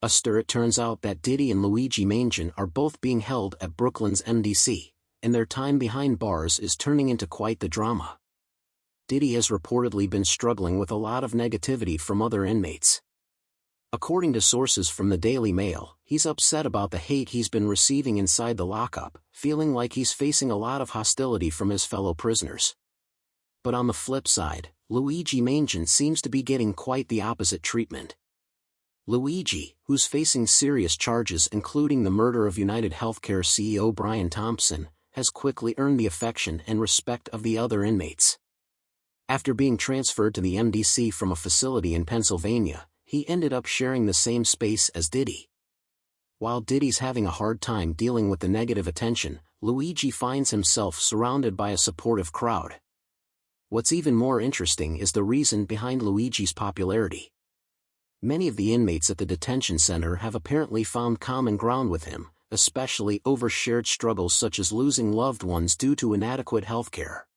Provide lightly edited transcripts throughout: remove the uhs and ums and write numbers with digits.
It turns out that Diddy and Luigi Mangione are both being held at Brooklyn's MDC, and their time behind bars is turning into quite the drama. Diddy has reportedly been struggling with a lot of negativity from other inmates. According to sources from the Daily Mail, he's upset about the hate he's been receiving inside the lockup, feeling like he's facing a lot of hostility from his fellow prisoners. But on the flip side, Luigi Mangione seems to be getting quite the opposite treatment. Luigi, who's facing serious charges including the murder of United Healthcare CEO Brian Thompson, has quickly earned the affection and respect of the other inmates. After being transferred to the MDC from a facility in Pennsylvania, he ended up sharing the same space as Diddy. While Diddy's having a hard time dealing with the negative attention, Luigi finds himself surrounded by a supportive crowd. What's even more interesting is the reason behind Luigi's popularity. Many of the inmates at the detention center have apparently found common ground with him, especially over shared struggles such as losing loved ones due to inadequate health care.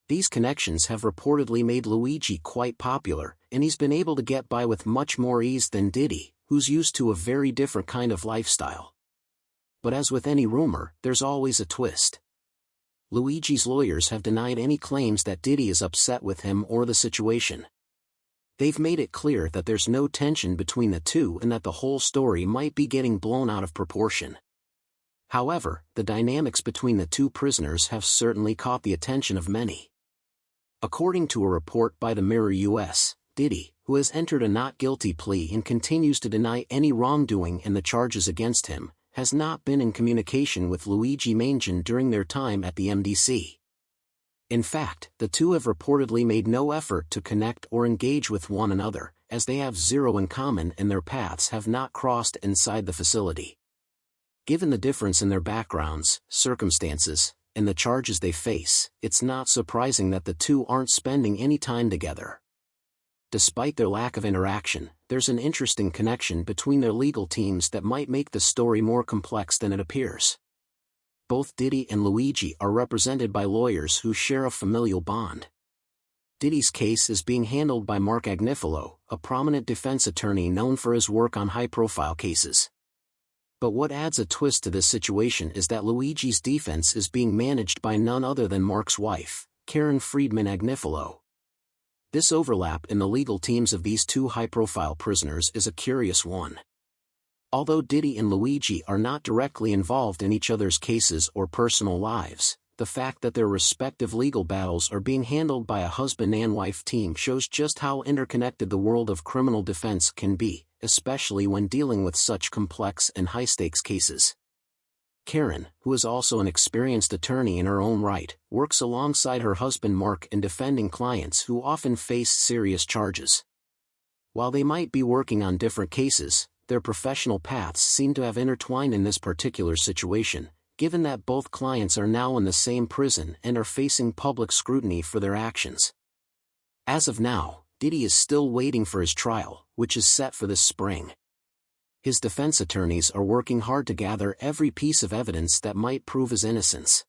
These connections have reportedly made Luigi quite popular, and he's been able to get by with much more ease than Diddy, who's used to a very different kind of lifestyle. But as with any rumor, there's always a twist. Luigi's lawyers have denied any claims that Diddy is upset with him or the situation. They've made it clear that there's no tension between the two and that the whole story might be getting blown out of proportion. However, the dynamics between the two prisoners have certainly caught the attention of many. According to a report by the Mirror US, Diddy, who has entered a not guilty plea and continues to deny any wrongdoing in the charges against him, has not been in communication with Luigi Mangione during their time at the MDC. In fact, the two have reportedly made no effort to connect or engage with one another, as they have zero in common and their paths have not crossed inside the facility. Given the difference in their backgrounds, circumstances, and the charges they face, it's not surprising that the two aren't spending any time together. Despite their lack of interaction, there's an interesting connection between their legal teams that might make the story more complex than it appears. Both Diddy and Luigi are represented by lawyers who share a familial bond. Diddy's case is being handled by Mark Agnifilo, a prominent defense attorney known for his work on high-profile cases. But what adds a twist to this situation is that Luigi's defense is being managed by none other than Mark's wife, Karen Friedman Agnifilo. This overlap in the legal teams of these two high-profile prisoners is a curious one. Although Diddy and Luigi are not directly involved in each other's cases or personal lives, the fact that their respective legal battles are being handled by a husband and wife team shows just how interconnected the world of criminal defense can be, especially when dealing with such complex and high-stakes cases. Karen, who is also an experienced attorney in her own right, works alongside her husband Mark in defending clients who often face serious charges. While they might be working on different cases, their professional paths seem to have intertwined in this particular situation, given that both clients are now in the same prison and are facing public scrutiny for their actions. As of now, Diddy is still waiting for his trial, which is set for this spring. His defense attorneys are working hard to gather every piece of evidence that might prove his innocence.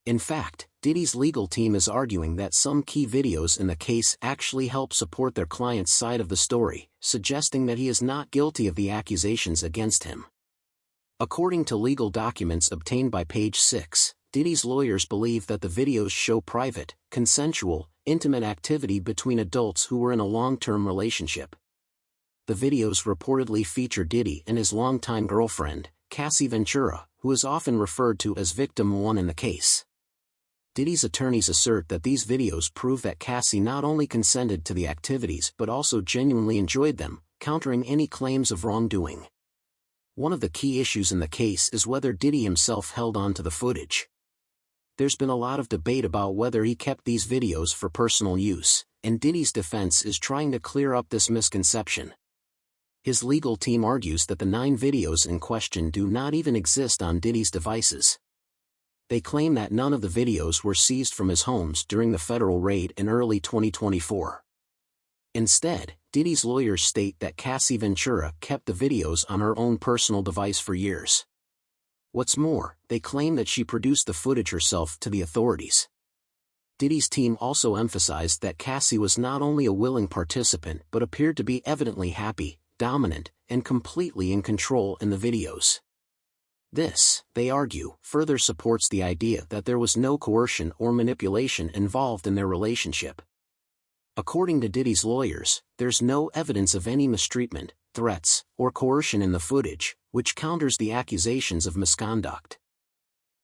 In fact, Diddy's legal team is arguing that some key videos in the case actually help support their client's side of the story, suggesting that he is not guilty of the accusations against him. According to legal documents obtained by Page 6, Diddy's lawyers believe that the videos show private, consensual, intimate activity between adults who were in a long-term relationship. The videos reportedly feature Diddy and his longtime girlfriend, Cassie Ventura, who is often referred to as Victim 1 in the case. Diddy's attorneys assert that these videos prove that Cassie not only consented to the activities but also genuinely enjoyed them, countering any claims of wrongdoing. One of the key issues in the case is whether Diddy himself held on to the footage. There's been a lot of debate about whether he kept these videos for personal use, and Diddy's defense is trying to clear up this misconception. His legal team argues that the 9 videos in question do not even exist on Diddy's devices. They claim that none of the videos were seized from his homes during the federal raid in early 2024. Instead, Diddy's lawyers state that Cassie Ventura kept the videos on her own personal device for years. What's more, they claim that she produced the footage herself to the authorities. Diddy's team also emphasized that Cassie was not only a willing participant but appeared to be evidently happy, dominant, and completely in control in the videos. This, they argue, further supports the idea that there was no coercion or manipulation involved in their relationship. According to Diddy's lawyers, there's no evidence of any mistreatment, threats, or coercion in the footage, which counters the accusations of misconduct.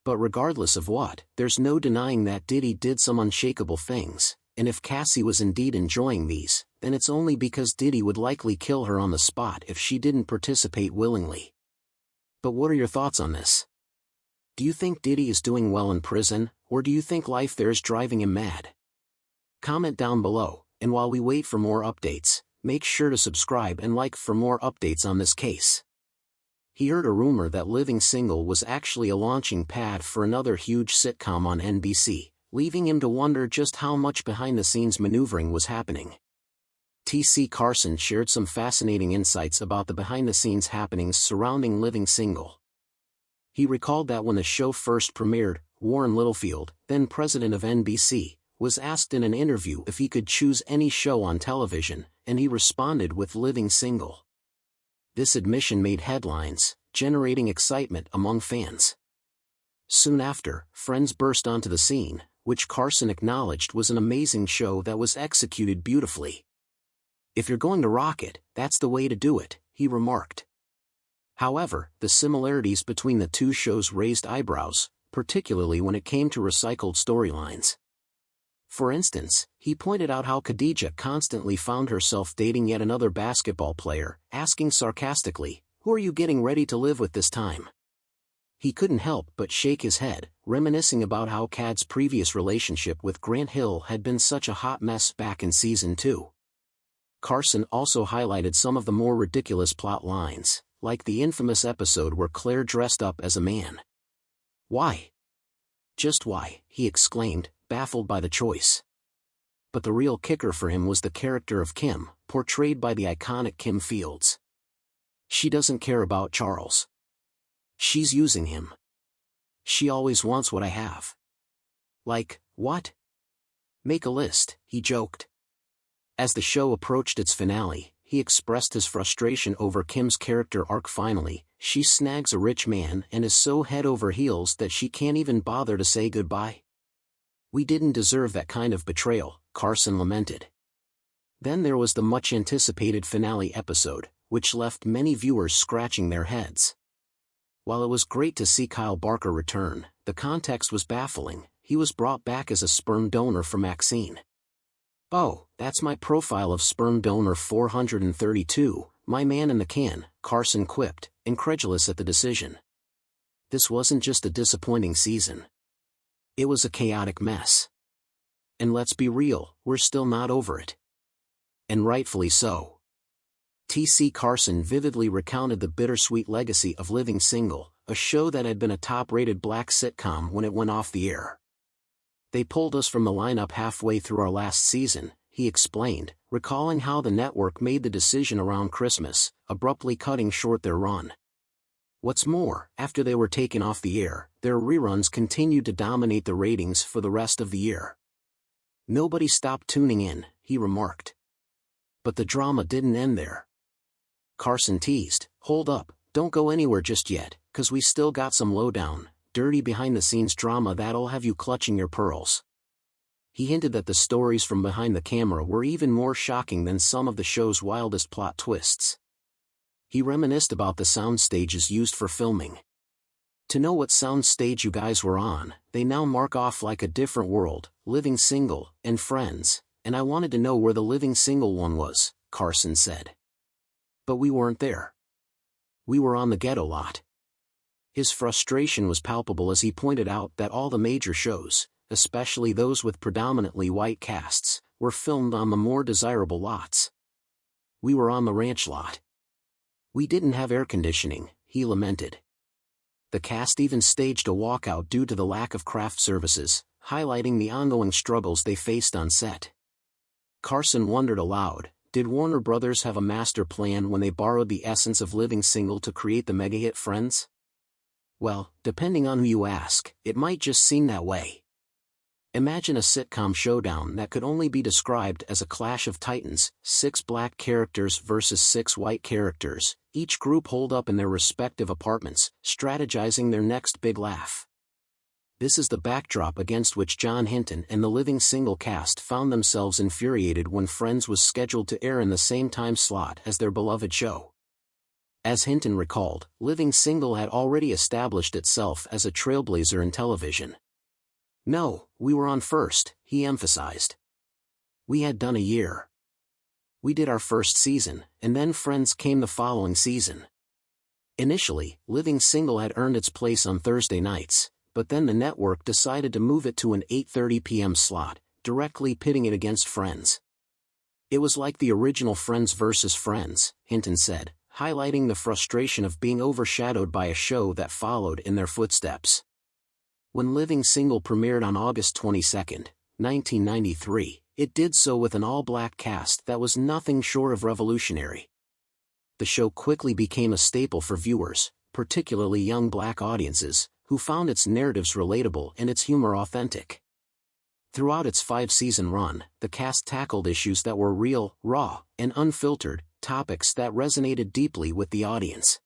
But regardless of what, there's no denying that Diddy did some unshakable things, and if Cassie was indeed enjoying these, then it's only because Diddy would likely kill her on the spot if she didn't participate willingly. But what are your thoughts on this? Do you think Diddy is doing well in prison, or do you think life there is driving him mad? Comment down below, and while we wait for more updates, make sure to subscribe and like for more updates on this case. He heard a rumor that Living Single was actually a launching pad for another huge sitcom on NBC, leaving him to wonder just how much behind-the-scenes maneuvering was happening. T.C. Carson shared some fascinating insights about the behind-the-scenes happenings surrounding Living Single. He recalled that when the show first premiered, Warren Littlefield, then president of NBC, was asked in an interview if he could choose any show on television, and he responded with Living Single. This admission made headlines, generating excitement among fans. Soon after, Friends burst onto the scene, which Carson acknowledged was an amazing show that was executed beautifully. "If you're going to rock it, that's the way to do it," he remarked. However, the similarities between the two shows raised eyebrows, particularly when it came to recycled storylines. For instance, he pointed out how Khadijah constantly found herself dating yet another basketball player, asking sarcastically, "Who are you getting ready to live with this time?" He couldn't help but shake his head, reminiscing about how Cad's previous relationship with Grant Hill had been such a hot mess back in Season 2. Carson also highlighted some of the more ridiculous plot lines, like the infamous episode where Claire dressed up as a man. "Why? Just why?" he exclaimed, baffled by the choice. But the real kicker for him was the character of Kim, portrayed by the iconic Kim Fields. "She doesn't care about Charles. She's using him. She always wants what I have." "Like, what?" "Make a list," he joked. As the show approached its finale, he expressed his frustration over Kim's character arc. Finally, she snags a rich man and is so head over heels that she can't even bother to say goodbye. "We didn't deserve that kind of betrayal," Carson lamented. Then there was the much-anticipated finale episode, which left many viewers scratching their heads. While it was great to see Kyle Barker return, the context was baffling. He was brought back as a sperm donor for Maxine. "Oh, that's my profile of sperm donor 432, my man in the can," Carson quipped, incredulous at the decision. This wasn't just a disappointing season. It was a chaotic mess. And let's be real, we're still not over it. And rightfully so. T.C. Carson vividly recounted the bittersweet legacy of Living Single, a show that had been a top-rated black sitcom when it went off the air. "They pulled us from the lineup halfway through our last season," he explained, recalling how the network made the decision around Christmas, abruptly cutting short their run. What's more, after they were taken off the air, their reruns continued to dominate the ratings for the rest of the year. "Nobody stopped tuning in," he remarked. But the drama didn't end there. Carson teased, "Hold up, don't go anywhere just yet, 'cause we still got some lowdown, dirty behind-the-scenes drama that'll have you clutching your pearls." He hinted that the stories from behind the camera were even more shocking than some of the show's wildest plot twists. He reminisced about the sound stages used for filming. "To know what sound stage you guys were on, they now mark off like a different world, Living Single, and Friends, and I wanted to know where the Living Single one was," Carson said. "But we weren't there. We were on the ghetto lot." His frustration was palpable as he pointed out that all the major shows, especially those with predominantly white casts, were filmed on the more desirable lots. "We were on the ranch lot. We didn't have air conditioning," he lamented. The cast even staged a walkout due to the lack of craft services, highlighting the ongoing struggles they faced on set. Carson wondered aloud, did Warner Brothers have a master plan when they borrowed the essence of Living Single to create the mega-hit Friends? Well, depending on who you ask, it might just seem that way. Imagine a sitcom showdown that could only be described as a clash of titans, 6 black characters versus 6 white characters, each group holed up in their respective apartments, strategizing their next big laugh. This is the backdrop against which John Hinton and the Living Single cast found themselves infuriated when Friends was scheduled to air in the same time slot as their beloved show. As Hinton recalled, Living Single had already established itself as a trailblazer in television. "No, we were on first," he emphasized. "We had done a year. We did our first season, and then Friends came the following season." Initially, Living Single had earned its place on Thursday nights, but then the network decided to move it to an 8:30 p.m. slot, directly pitting it against Friends. "It was like the original Friends versus Friends," Hinton said, highlighting the frustration of being overshadowed by a show that followed in their footsteps. When Living Single premiered on August 22, 1993, it did so with an all-black cast that was nothing short of revolutionary. The show quickly became a staple for viewers, particularly young black audiences, who found its narratives relatable and its humor authentic. Throughout its 5-season run, the cast tackled issues that were real, raw, and unfiltered, topics that resonated deeply with the audience.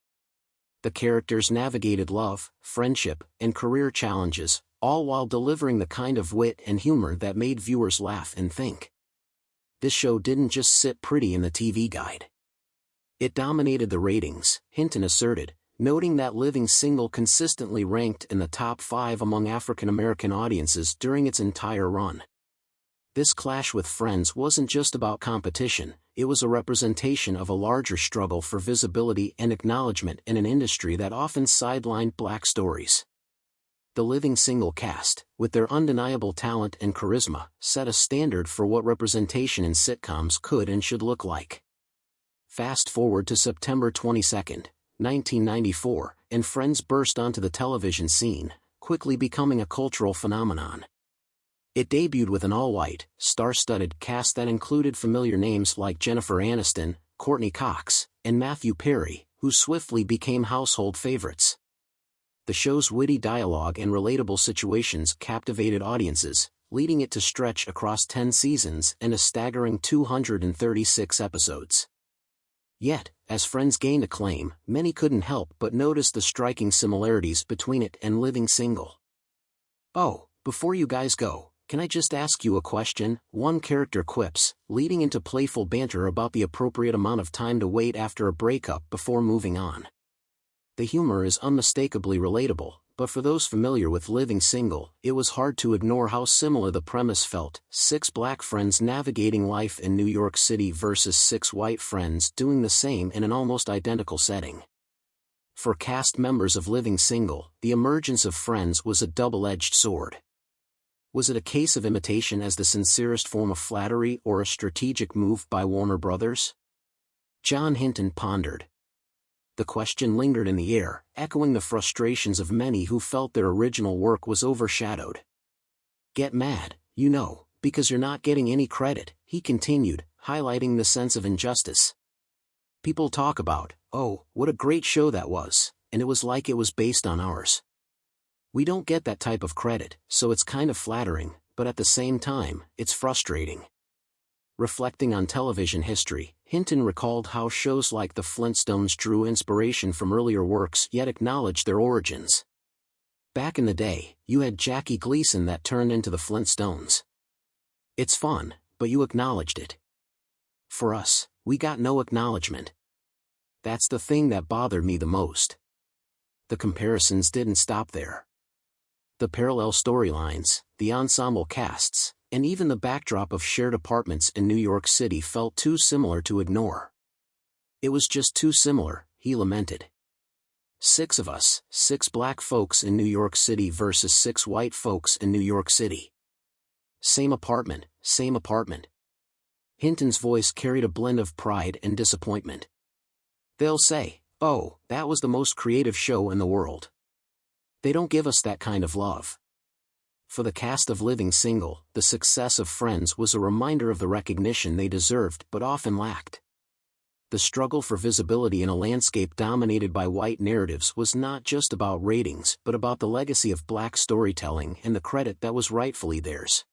The characters navigated love, friendship, and career challenges, all while delivering the kind of wit and humor that made viewers laugh and think. This show didn't just sit pretty in the TV guide. It dominated the ratings, Hinton asserted, noting that Living Single consistently ranked in the top 5 among African American audiences during its entire run. This clash with Friends wasn't just about competition, it was a representation of a larger struggle for visibility and acknowledgement in an industry that often sidelined black stories. The Living Single cast, with their undeniable talent and charisma, set a standard for what representation in sitcoms could and should look like. Fast forward to September 22, 1994, and Friends burst onto the television scene, quickly becoming a cultural phenomenon. It debuted with an all-white, star-studded cast that included familiar names like Jennifer Aniston, Courtney Cox, and Matthew Perry, who swiftly became household favorites. The show's witty dialogue and relatable situations captivated audiences, leading it to stretch across 10 seasons and a staggering 236 episodes. Yet, as Friends gained acclaim, many couldn't help but notice the striking similarities between it and Living Single. "Oh, before you guys go, can I just ask you a question?" one character quips, leading into playful banter about the appropriate amount of time to wait after a breakup before moving on. The humor is unmistakably relatable, but for those familiar with Living Single, it was hard to ignore how similar the premise felt: 6 black friends navigating life in New York City versus 6 white friends doing the same in an almost identical setting. For cast members of Living Single, the emergence of Friends was a double-edged sword. Was it a case of imitation as the sincerest form of flattery or a strategic move by Warner Brothers? John Hinton pondered. The question lingered in the air, echoing the frustrations of many who felt their original work was overshadowed. "Get mad, because you're not getting any credit," he continued, highlighting the sense of injustice. "People talk about, 'Oh, what a great show that was,' and it was like it was based on ours. We don't get that type of credit, so it's kind of flattering, but at the same time, it's frustrating." Reflecting on television history, Hinton recalled how shows like The Flintstones drew inspiration from earlier works yet acknowledged their origins. "Back in the day, you had Jackie Gleason that turned into the Flintstones. It's fun, but you acknowledged it. For us, we got no acknowledgement. That's the thing that bothered me the most." The comparisons didn't stop there. The parallel storylines, the ensemble casts, and even the backdrop of shared apartments in New York City felt too similar to ignore. "It was just too similar," he lamented. 6 of us, 6 black folks in New York City versus 6 white folks in New York City. Same apartment, same apartment." Hinton's voice carried a blend of pride and disappointment. "They'll say, 'Oh, that was the most creative show in the world.' They don't give us that kind of love." For the cast of Living Single, the success of Friends was a reminder of the recognition they deserved but often lacked. The struggle for visibility in a landscape dominated by white narratives was not just about ratings but about the legacy of black storytelling and the credit that was rightfully theirs.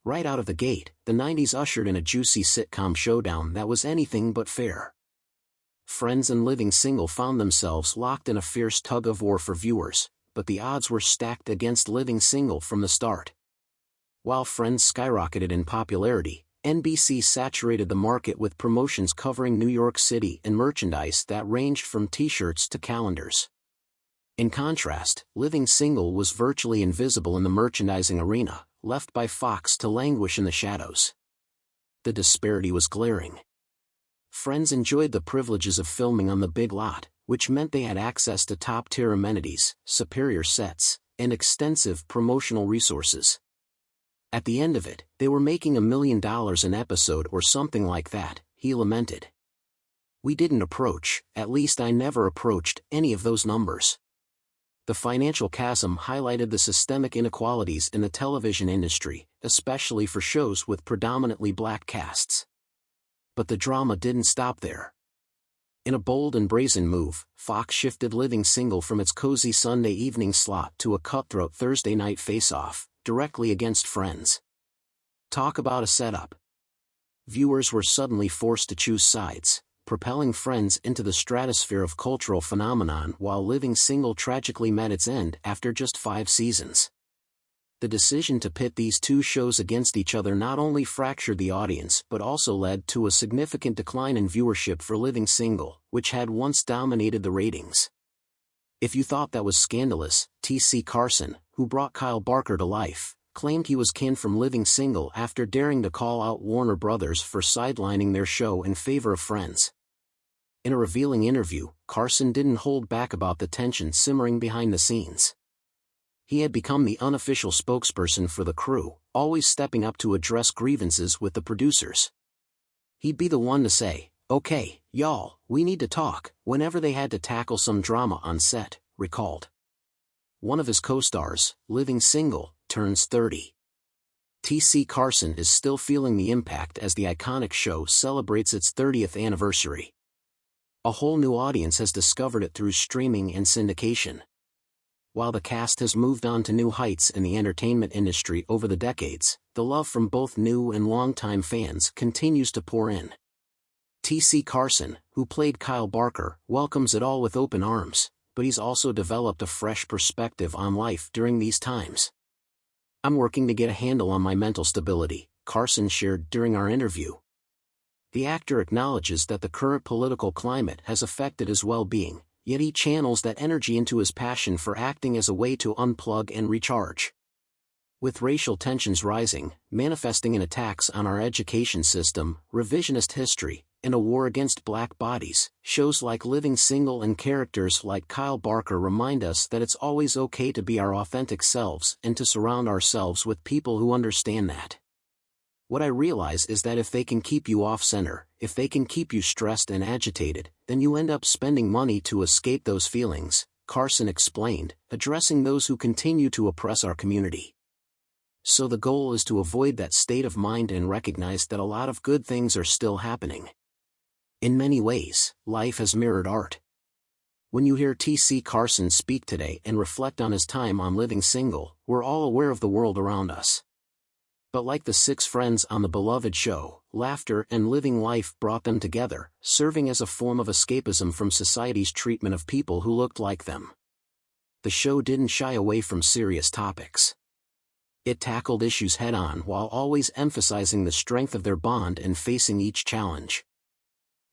Right out of the gate, the 90s ushered in a juicy sitcom showdown that was anything but fair. Friends and Living Single found themselves locked in a fierce tug-of-war for viewers, but the odds were stacked against Living Single from the start. While Friends skyrocketed in popularity, NBC saturated the market with promotions covering New York City and merchandise that ranged from t-shirts to calendars. In contrast, Living Single was virtually invisible in the merchandising arena, left by Fox to languish in the shadows. The disparity was glaring. Friends enjoyed the privileges of filming on the big lot, which meant they had access to top-tier amenities, superior sets, and extensive promotional resources. At the end of it, they were making $1 million an episode or something like that, he lamented. We didn't approach, at least I never approached, any of those numbers. The financial chasm highlighted the systemic inequalities in the television industry, especially for shows with predominantly black casts. But the drama didn't stop there. In a bold and brazen move, Fox shifted Living Single from its cozy Sunday evening slot to a cutthroat Thursday night face-off, directly against Friends. Talk about a setup. Viewers were suddenly forced to choose sides, propelling Friends into the stratosphere of cultural phenomenon while Living Single tragically met its end after just 5 seasons. The decision to pit these two shows against each other not only fractured the audience but also led to a significant decline in viewership for Living Single, which had once dominated the ratings. If you thought that was scandalous, T.C. Carson, who brought Kyle Barker to life, claimed he was canned from Living Single after daring to call out Warner Brothers for sidelining their show in favor of Friends. In a revealing interview, Carson didn't hold back about the tension simmering behind the scenes. He had become the unofficial spokesperson for the crew, always stepping up to address grievances with the producers. He'd be the one to say, "Okay, y'all, we need to talk," whenever they had to tackle some drama on set, recalled. One of his co-stars, Living Single, turns 30. T.C. Carson is still feeling the impact as the iconic show celebrates its 30th anniversary. A whole new audience has discovered it through streaming and syndication. While the cast has moved on to new heights in the entertainment industry over the decades, the love from both new and longtime fans continues to pour in. T.C. Carson, who played Kyle Barker, welcomes it all with open arms, but he's also developed a fresh perspective on life during these times. "I'm working to get a handle on my mental stability," Carson shared during our interview. The actor acknowledges that the current political climate has affected his well-being, yet he channels that energy into his passion for acting as a way to unplug and recharge. With racial tensions rising, manifesting in attacks on our education system, revisionist history, and a war against black bodies, shows like Living Single and characters like Kyle Barker remind us that it's always okay to be our authentic selves and to surround ourselves with people who understand that. "What I realize is that if they can keep you off-center, if they can keep you stressed and agitated, then you end up spending money to escape those feelings," Carson explained, addressing those who continue to oppress our community. So the goal is to avoid that state of mind and recognize that a lot of good things are still happening. In many ways, life has mirrored art. When you hear T.C. Carson speak today and reflect on his time on Living Single, we're all aware of the world around us. But like the 6 friends on the beloved show, laughter and living life brought them together, serving as a form of escapism from society's treatment of people who looked like them. The show didn't shy away from serious topics. It tackled issues head-on while always emphasizing the strength of their bond and facing each challenge.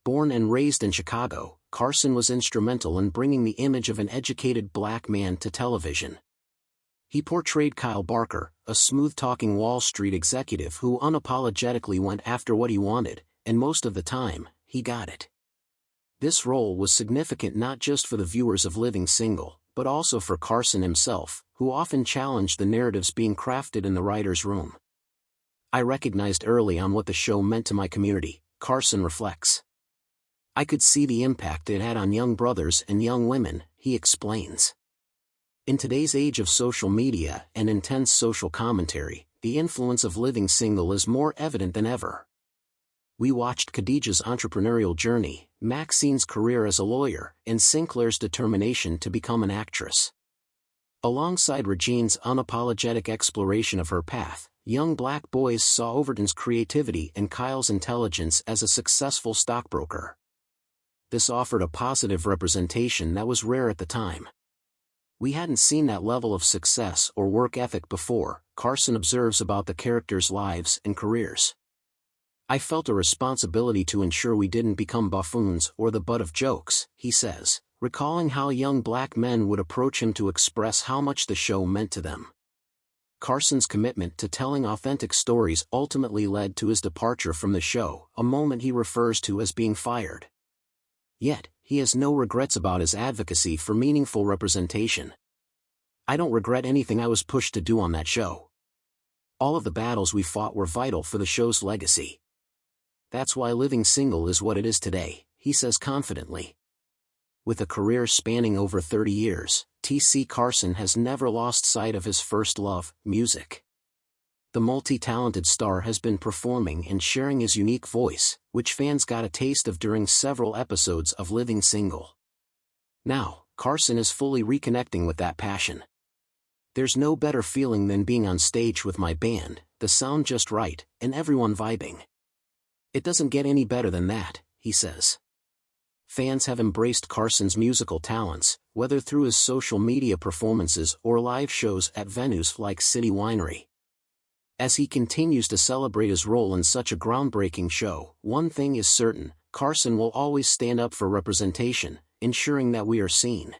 Born and raised in Chicago, Carson was instrumental in bringing the image of an educated black man to television. He portrayed Kyle Barker, a smooth-talking Wall Street executive who unapologetically went after what he wanted, and most of the time, he got it. This role was significant not just for the viewers of Living Single, but also for Carson himself, who often challenged the narratives being crafted in the writer's room. "I recognized early on what the show meant to my community," Carson reflects. "I could see the impact it had on young brothers and young women," he explains. In today's age of social media and intense social commentary, the influence of Living Single is more evident than ever. We watched Khadijah's entrepreneurial journey, Maxine's career as a lawyer, and Sinclair's determination to become an actress. Alongside Regine's unapologetic exploration of her path, young black boys saw Overton's creativity and Kyle's intelligence as a successful stockbroker. This offered a positive representation that was rare at the time. We hadn't seen that level of success or work ethic before, Carson observes about the characters' lives and careers. I felt a responsibility to ensure we didn't become buffoons or the butt of jokes, he says, recalling how young black men would approach him to express how much the show meant to them. Carson's commitment to telling authentic stories ultimately led to his departure from the show, a moment he refers to as being fired. Yet, he has no regrets about his advocacy for meaningful representation. "I don't regret anything I was pushed to do on that show. All of the battles we fought were vital for the show's legacy. That's why living single is what it is today," he says confidently. With a career spanning over 30 years, T.C. Carson has never lost sight of his first love, music. The multi-talented star has been performing and sharing his unique voice, which fans got a taste of during several episodes of Living Single. Now, Carson is fully reconnecting with that passion. "There's no better feeling than being on stage with my band, the sound just right, and everyone vibing. It doesn't get any better than that," he says. Fans have embraced Carson's musical talents, whether through his social media performances or live shows at venues like City Winery. As he continues to celebrate his role in such a groundbreaking show, one thing is certain: Carson will always stand up for representation, ensuring that we are seen.